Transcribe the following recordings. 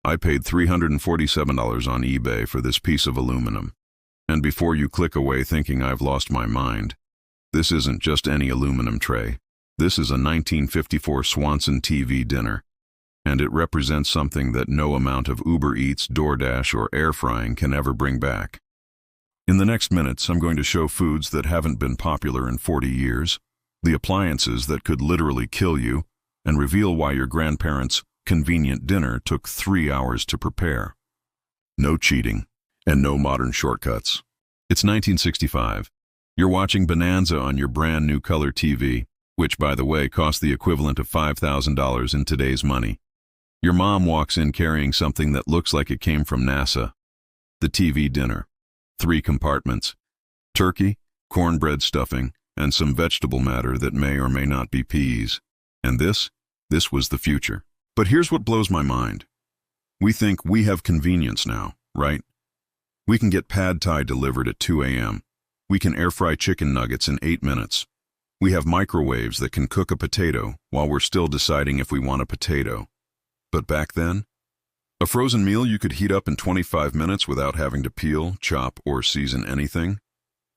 I paid $347 on eBay for this piece of aluminum. And before you click away thinking I've lost my mind, this isn't just any aluminum tray. This is a 1954 Swanson TV dinner, and it represents something that no amount of Uber Eats, DoorDash, or air frying can ever bring back. In the next minutes, I'm going to show foods that haven't been popular in 40 years, the appliances that could literally kill you, and reveal why your grandparents' convenient dinner took 3 hours to prepare. No cheating, and no modern shortcuts. It's 1965. You're watching Bonanza on your brand new color TV, which, by the way, cost the equivalent of $5,000 in today's money. Your mom walks in carrying something that looks like it came from NASA. The TV dinner. 3 compartments. Turkey, cornbread stuffing, and some vegetable matter that may or may not be peas. And this was the future. But here's what blows my mind. We think we have convenience now, right? We can get pad thai delivered at 2 a.m. We can air fry chicken nuggets in 8 minutes. We have microwaves that can cook a potato while we're still deciding if we want a potato. But back then, a frozen meal you could heat up in 25 minutes without having to peel, chop, or season anything,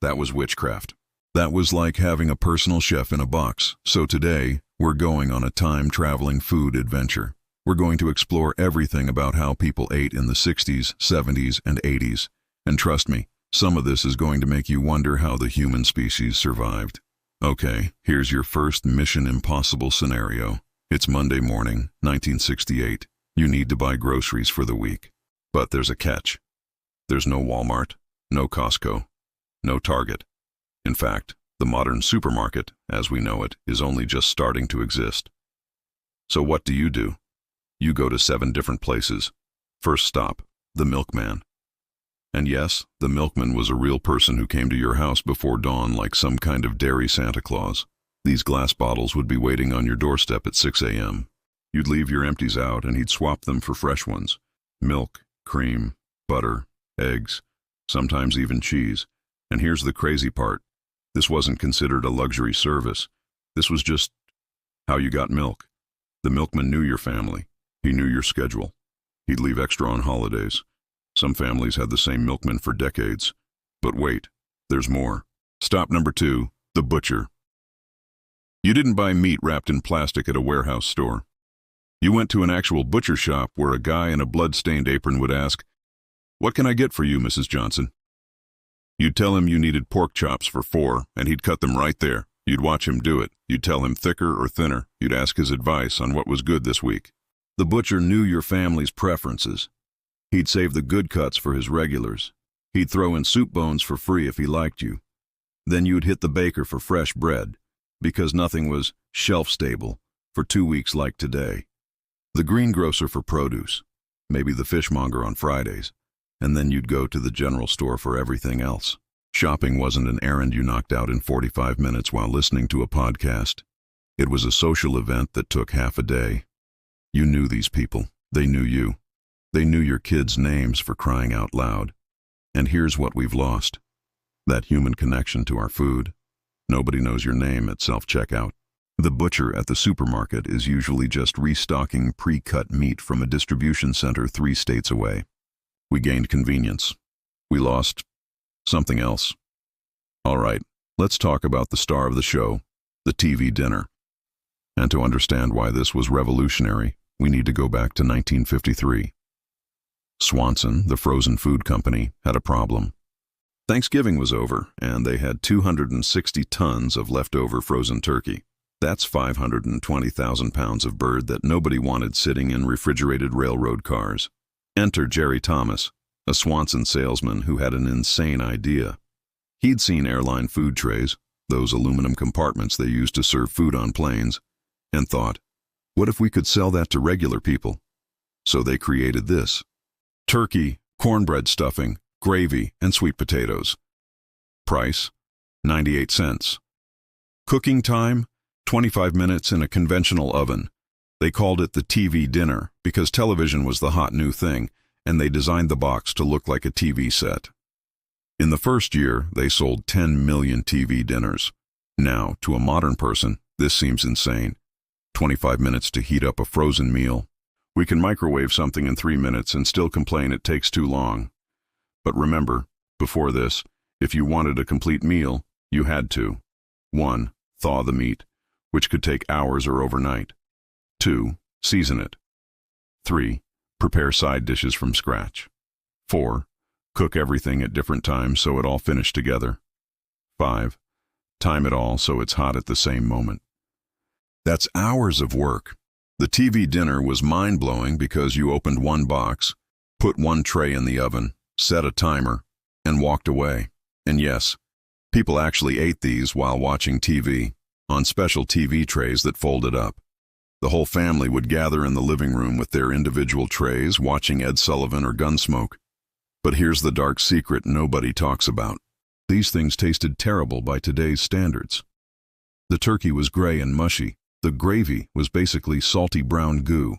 that was witchcraft. That was like having a personal chef in a box. So today, we're going on a time-traveling food adventure. We're going to explore everything about how people ate in the 60s, 70s, and 80s. And trust me, some of this is going to make you wonder how the human species survived. Okay, here's your first Mission Impossible scenario. It's Monday morning, 1968. You need to buy groceries for the week. But there's a catch. There's no Walmart, no Costco, no Target. In fact, the modern supermarket, as we know it, is only just starting to exist. So what do? You go to 7 different places. First stop, the milkman. And yes, the milkman was a real person who came to your house before dawn like some kind of dairy Santa Claus. These glass bottles would be waiting on your doorstep at 6 a.m. You'd leave your empties out and he'd swap them for fresh ones. Milk, cream, butter, eggs, sometimes even cheese. And here's the crazy part. This wasn't considered a luxury service. This was just how you got milk. The milkman knew your family. He knew your schedule. He'd leave extra on holidays. Some families had the same milkman for decades. But wait, there's more. Stop number 2, the butcher. You didn't buy meat wrapped in plastic at a warehouse store. You went to an actual butcher shop where a guy in a blood-stained apron would ask, "What can I get for you, Mrs. Johnson?" You'd tell him you needed pork chops for 4, and he'd cut them right there. You'd watch him do it. You'd tell him thicker or thinner. You'd ask his advice on what was good this week. The butcher knew your family's preferences. He'd save the good cuts for his regulars. He'd throw in soup bones for free if he liked you. Then you'd hit the baker for fresh bread, because nothing was shelf-stable for 2 weeks like today. The greengrocer for produce, maybe the fishmonger on Fridays, and then you'd go to the general store for everything else. Shopping wasn't an errand you knocked out in 45 minutes while listening to a podcast. It was a social event that took half a day. You knew these people. They knew you. They knew your kids' names, for crying out loud. And here's what we've lost. That human connection to our food. Nobody knows your name at self-checkout. The butcher at the supermarket is usually just restocking pre-cut meat from a distribution center 3 states away. We gained convenience. We lost something else. All right, let's talk about the star of the show, the TV dinner. And to understand why this was revolutionary, we need to go back to 1953. Swanson, the frozen food company, had a problem. Thanksgiving was over, and they had 260 tons of leftover frozen turkey. That's 520,000 pounds of bird that nobody wanted sitting in refrigerated railroad cars. Enter Jerry Thomas, a Swanson salesman who had an insane idea. He'd seen airline food trays, those aluminum compartments they used to serve food on planes, and thought, what if we could sell that to regular people? So they created this. Turkey, cornbread stuffing, gravy, and sweet potatoes. Price, 98 cents. Cooking time, 25 minutes in a conventional oven. They called it the TV dinner because television was the hot new thing, and they designed the box to look like a TV set. In the first year, they sold 10 million TV dinners. Now, to a modern person, this seems insane. 25 minutes to heat up a frozen meal, We can microwave something in 3 minutes and still complain it takes too long. But remember, before this, if you wanted a complete meal, you had to 1. Thaw the meat, which could take hours or overnight. 2. Season it. 3. Prepare side dishes from scratch. 4. Cook everything at different times so it all finished together. 5. Time it all so it's hot at the same moment. That's hours of work. The TV dinner was mind-blowing because you opened one box, put one tray in the oven, set a timer, and walked away. And yes, people actually ate these while watching TV, on special TV trays that folded up. The whole family would gather in the living room with their individual trays, watching Ed Sullivan or Gunsmoke. But here's the dark secret nobody talks about. These things tasted terrible by today's standards. The turkey was gray and mushy. The gravy was basically salty brown goo.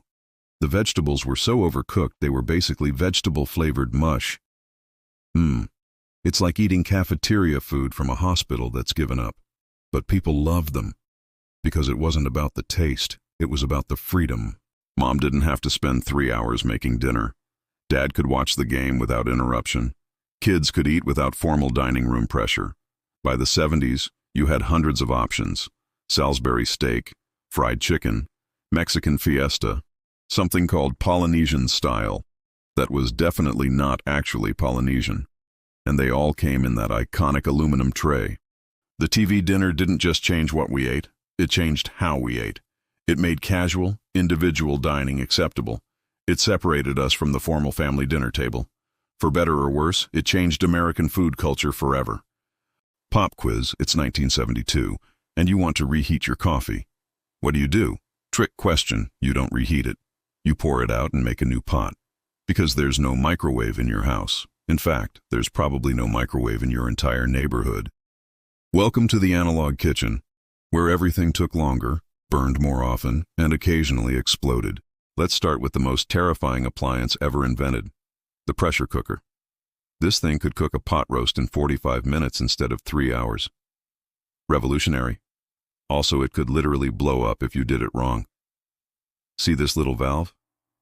The vegetables were so overcooked they were basically vegetable-flavored mush. It's like eating cafeteria food from a hospital that's given up. But people loved them. Because it wasn't about the taste, it was about the freedom. Mom didn't have to spend 3 hours making dinner. Dad could watch the game without interruption. Kids could eat without formal dining room pressure. By the 70s, you had hundreds of options. Salisbury steak, fried chicken, Mexican fiesta, something called Polynesian style that was definitely not actually Polynesian. And they all came in that iconic aluminum tray. The TV dinner didn't just change what we ate, it changed how we ate. It made casual, individual dining acceptable. It separated us from the formal family dinner table. For better or worse, it changed American food culture forever. Pop quiz, it's 1972, and you want to reheat your coffee. What do? Trick question, you don't reheat it. You pour it out and make a new pot. Because there's no microwave in your house. In fact, there's probably no microwave in your entire neighborhood. Welcome to the analog kitchen, where everything took longer, burned more often, and occasionally exploded. Let's start with the most terrifying appliance ever invented, the pressure cooker. This thing could cook a pot roast in 45 minutes instead of 3 hours. Revolutionary. Also, it could literally blow up if you did it wrong. See this little valve?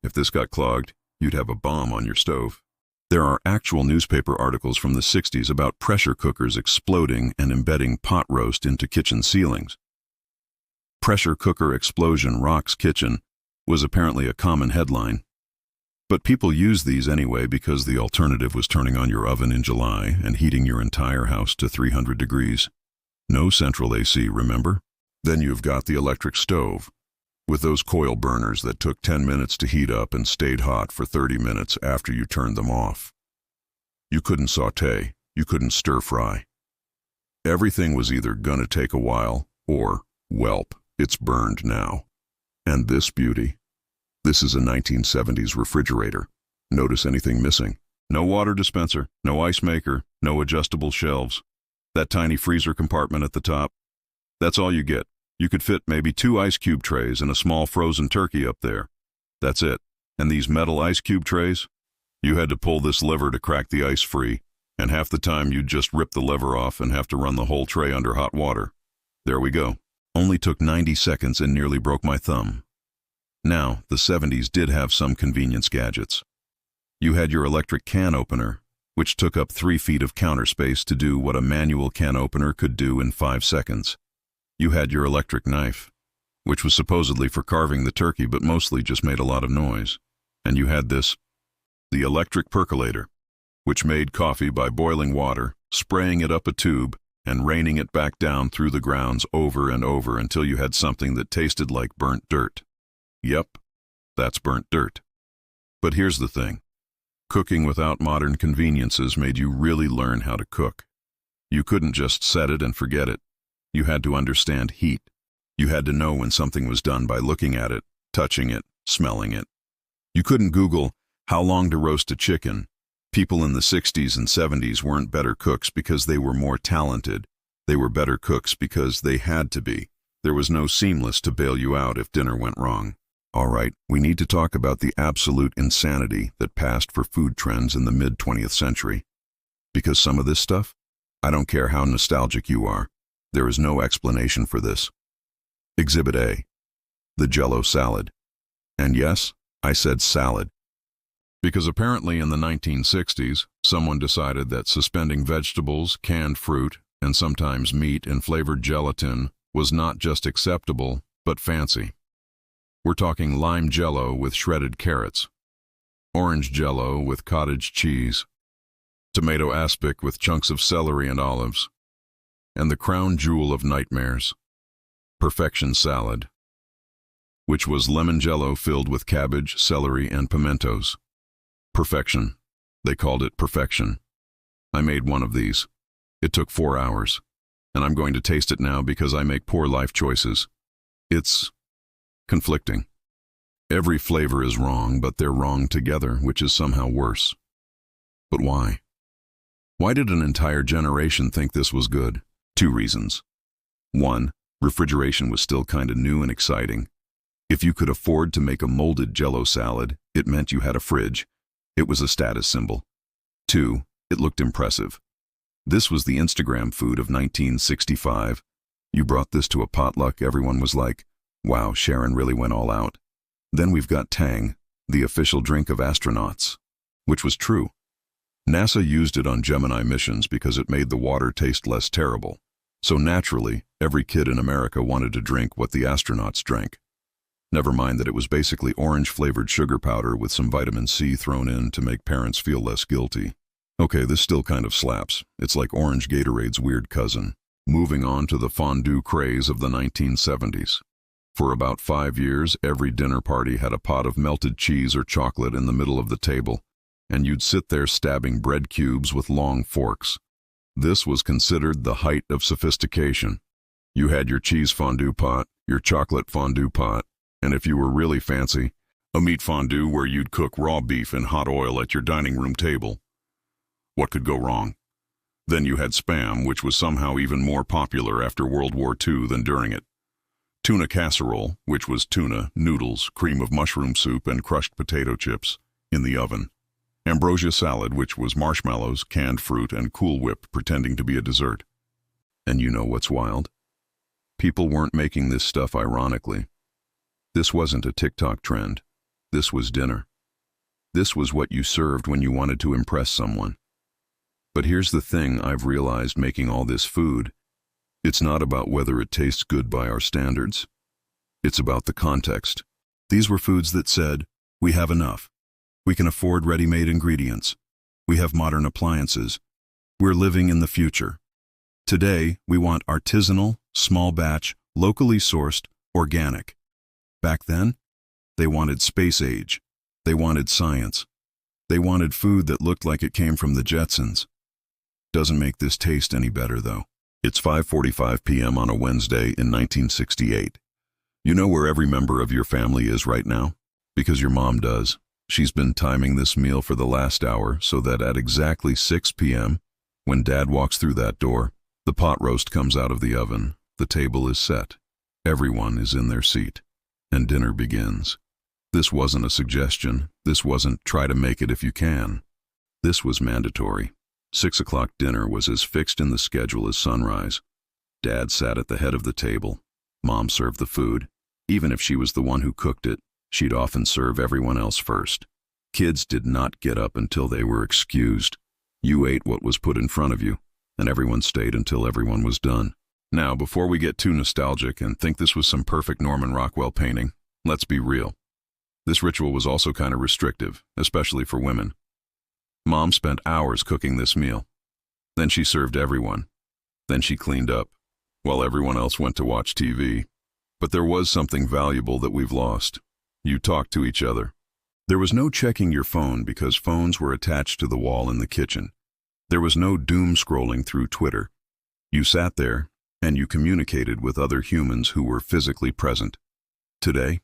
If this got clogged, you'd have a bomb on your stove. There are actual newspaper articles from the 60s about pressure cookers exploding and embedding pot roast into kitchen ceilings. Pressure cooker explosion rocks kitchen was apparently a common headline. But people used these anyway because the alternative was turning on your oven in July and heating your entire house to 300 degrees. No central AC, remember? Then you've got the electric stove, with those coil burners that took 10 minutes to heat up and stayed hot for 30 minutes after you turned them off. You couldn't saute, you couldn't stir fry. Everything was either gonna take a while or, welp, it's burned now. And this beauty. This is a 1970s refrigerator. Notice anything missing? No water dispenser, no ice maker, no adjustable shelves. That tiny freezer compartment at the top. That's all you get. You could fit maybe 2 ice cube trays and a small frozen turkey up there. That's it. And these metal ice cube trays? You had to pull this lever to crack the ice free, and half the time you'd just rip the lever off and have to run the whole tray under hot water. There we go. Only took 90 seconds and nearly broke my thumb. Now, the 70s did have some convenience gadgets. You had your electric can opener, which took up 3 feet of counter space to do what a manual can opener could do in 5 seconds. You had your electric knife, which was supposedly for carving the turkey but mostly just made a lot of noise. And you had this, the electric percolator, which made coffee by boiling water, spraying it up a tube, and raining it back down through the grounds over and over until you had something that tasted like burnt dirt. Yep, that's burnt dirt. But here's the thing. Cooking without modern conveniences made you really learn how to cook. You couldn't just set it and forget it. You had to understand heat. You had to know when something was done by looking at it, touching it, smelling it. You couldn't Google how long to roast a chicken. People in the 60s and 70s weren't better cooks because they were more talented. They were better cooks because they had to be. There was no seamless to bail you out if dinner went wrong. All right, we need to talk about the absolute insanity that passed for food trends in the mid-20th century. Because some of this stuff, I don't care how nostalgic you are, there is no explanation for this. Exhibit A, the Jell-O salad. And yes, I said salad. Because apparently in the 1960s, someone decided that suspending vegetables, canned fruit, and sometimes meat in flavored gelatin was not just acceptable, but fancy. We're talking lime Jell-O with shredded carrots, orange Jell-O with cottage cheese, tomato aspic with chunks of celery and olives, and the crown jewel of nightmares, perfection salad, which was lemon Jell-O filled with cabbage, celery, and pimentos. Perfection. They called it perfection. I made one of these. It took 4 hours, and I'm going to taste it now because I make poor life choices. It's conflicting. Every flavor is wrong, but they're wrong together, which is somehow worse. But why? Why did an entire generation think this was good? 2 reasons. 1, refrigeration was still kinda new and exciting. If you could afford to make a molded Jell-O salad, it meant you had a fridge. It was a status symbol. 2, it looked impressive. This was the Instagram food of 1965. You brought this to a potluck, everyone was like, wow, Sharon really went all out. Then we've got Tang, the official drink of astronauts. Which was true. NASA used it on Gemini missions because it made the water taste less terrible. So naturally, every kid in America wanted to drink what the astronauts drank. Never mind that it was basically orange-flavored sugar powder with some vitamin C thrown in to make parents feel less guilty. Okay, this still kind of slaps. It's like orange Gatorade's weird cousin. Moving on to the fondue craze of the 1970s. For about 5 years, every dinner party had a pot of melted cheese or chocolate in the middle of the table, and you'd sit there stabbing bread cubes with long forks. This was considered the height of sophistication. You had your cheese fondue pot, your chocolate fondue pot, and if you were really fancy, a meat fondue where you'd cook raw beef in hot oil at your dining room table. What could go wrong? Then you had Spam, which was somehow even more popular after World War II than during it. Tuna casserole, which was tuna, noodles, cream of mushroom soup, and crushed potato chips in the oven. Ambrosia salad, which was marshmallows, canned fruit, and Cool Whip pretending to be a dessert. And you know what's wild? People weren't making this stuff ironically. This wasn't a TikTok trend. This was dinner. This was what you served when you wanted to impress someone. But here's the thing I've realized making all this food. It's not about whether it tastes good by our standards. It's about the context. These were foods that said, we have enough. We can afford ready-made ingredients. We have modern appliances. We're living in the future. Today, we want artisanal, small batch, locally sourced, organic. Back then, they wanted space age. They wanted science. They wanted food that looked like it came from the Jetsons. Doesn't make this taste any better, though. It's 5:45 p.m. on a Wednesday in 1968. You know where every member of your family is right now? Because your mom does. She's been timing this meal for the last hour so that at exactly 6 p.m., when Dad walks through that door, the pot roast comes out of the oven, the table is set, everyone is in their seat, and dinner begins. This wasn't a suggestion. This wasn't try to make it if you can. This was mandatory. 6 o'clock dinner was as fixed in the schedule as sunrise. Dad sat at the head of the table. Mom served the food. Even if she was the one who cooked it, she'd often serve everyone else first. Kids did not get up until they were excused. You ate what was put in front of you, and everyone stayed until everyone was done. Now, before we get too nostalgic and think this was some perfect Norman Rockwell painting, let's be real. This ritual was also kind of restrictive, especially for women. Mom spent hours cooking this meal. Then she served everyone. Then she cleaned up, while everyone else went to watch TV. But there was something valuable that we've lost. You talked to each other. There was no checking your phone because phones were attached to the wall in the kitchen. There was no doom scrolling through Twitter. You sat there, and you communicated with other humans who were physically present. Today,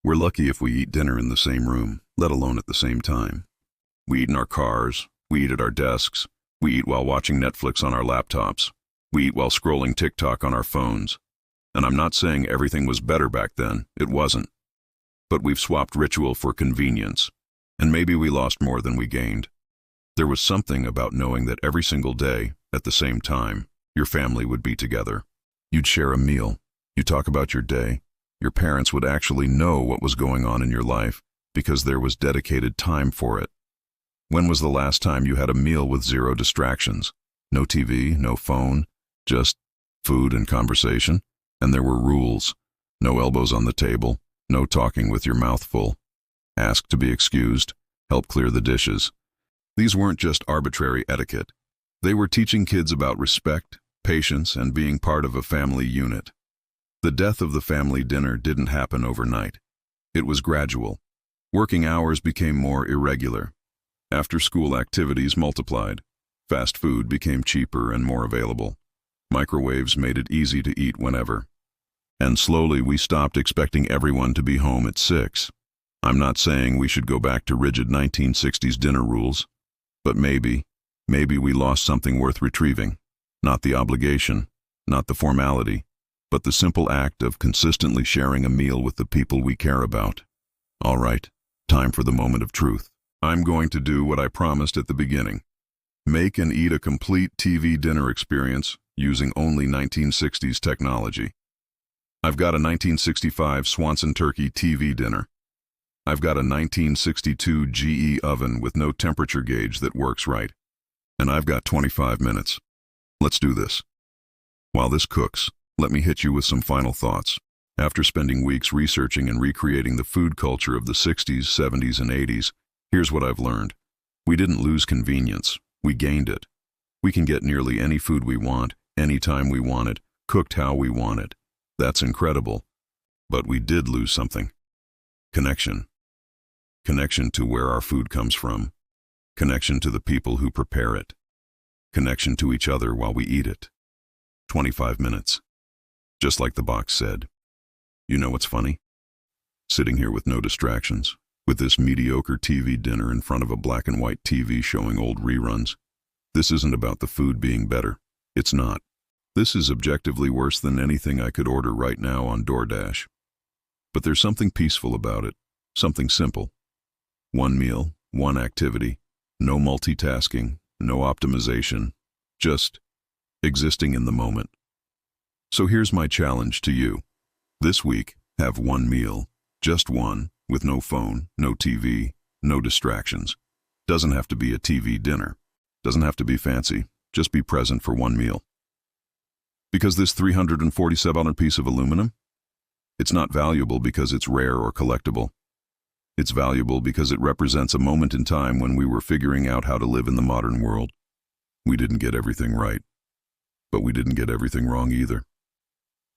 we're lucky if we eat dinner in the same room, let alone at the same time. We eat in our cars, we eat at our desks, we eat while watching Netflix on our laptops, we eat while scrolling TikTok on our phones. And I'm not saying everything was better back then, it wasn't. But we've swapped ritual for convenience, and maybe we lost more than we gained. There was something about knowing that every single day, at the same time, your family would be together. You'd share a meal, you'd talk about your day, your parents would actually know what was going on in your life, Because there was dedicated time for it. When was the last time you had a meal with zero distractions? No TV, no phone, just food and conversation? And there were rules. No elbows on the table, no talking with your mouth full. Ask to be excused, help clear the dishes. These weren't just arbitrary etiquette. They were teaching kids about respect, patience, and being part of a family unit. The death of the family dinner didn't happen overnight. It was gradual. Working hours became more irregular. After-school activities multiplied. Fast food became cheaper and more available. Microwaves made it easy to eat whenever. And slowly we stopped expecting everyone to be home at 6. I'm not saying we should go back to rigid 1960s dinner rules, but maybe we lost something worth retrieving. Not the obligation, not the formality, but the simple act of consistently sharing a meal with the people we care about. All right, time for the moment of truth. I'm going to do what I promised at the beginning. Make and eat a complete TV dinner experience using only 1960s technology. I've got a 1965 Swanson turkey TV dinner. I've got a 1962 GE oven with no temperature gauge that works right. And I've got 25 minutes. Let's do this. While this cooks, let me hit you with some final thoughts. After spending weeks researching and recreating the food culture of the 60s, 70s, and 80s, here's what I've learned. We didn't lose convenience. We gained it. We can get nearly any food we want, anytime we want it, cooked how we want it. That's incredible. But we did lose something. Connection. Connection to where our food comes from. Connection to the people who prepare it. Connection to each other while we eat it. 25 minutes. Just like the box said. You know what's funny? Sitting here with no distractions, with this mediocre TV dinner in front of a black and white TV showing old reruns. This isn't about the food being better. It's not. This is objectively worse than anything I could order right now on DoorDash. But there's something peaceful about it, something simple. One meal, one activity, no multitasking, no optimization, just existing in the moment. So here's my challenge to you. This week, have one meal, just one, with no phone, no TV, no distractions. Doesn't have to be a TV dinner. Doesn't have to be fancy. Just be present for one meal. Because this $347 piece of aluminum, it's not valuable because it's rare or collectible. It's valuable because it represents a moment in time when we were figuring out how to live in the modern world. We didn't get everything right, but we didn't get everything wrong either.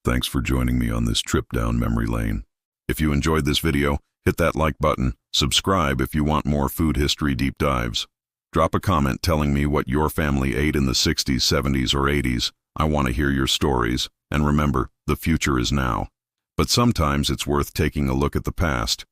Thanks for joining me on this trip down memory lane. If you enjoyed this video, hit that like button, subscribe if you want more food history deep dives. Drop a comment telling me what your family ate in the 60s, 70s, or 80s. I want to hear your stories, and remember, the future is now. But sometimes it's worth taking a look at the past.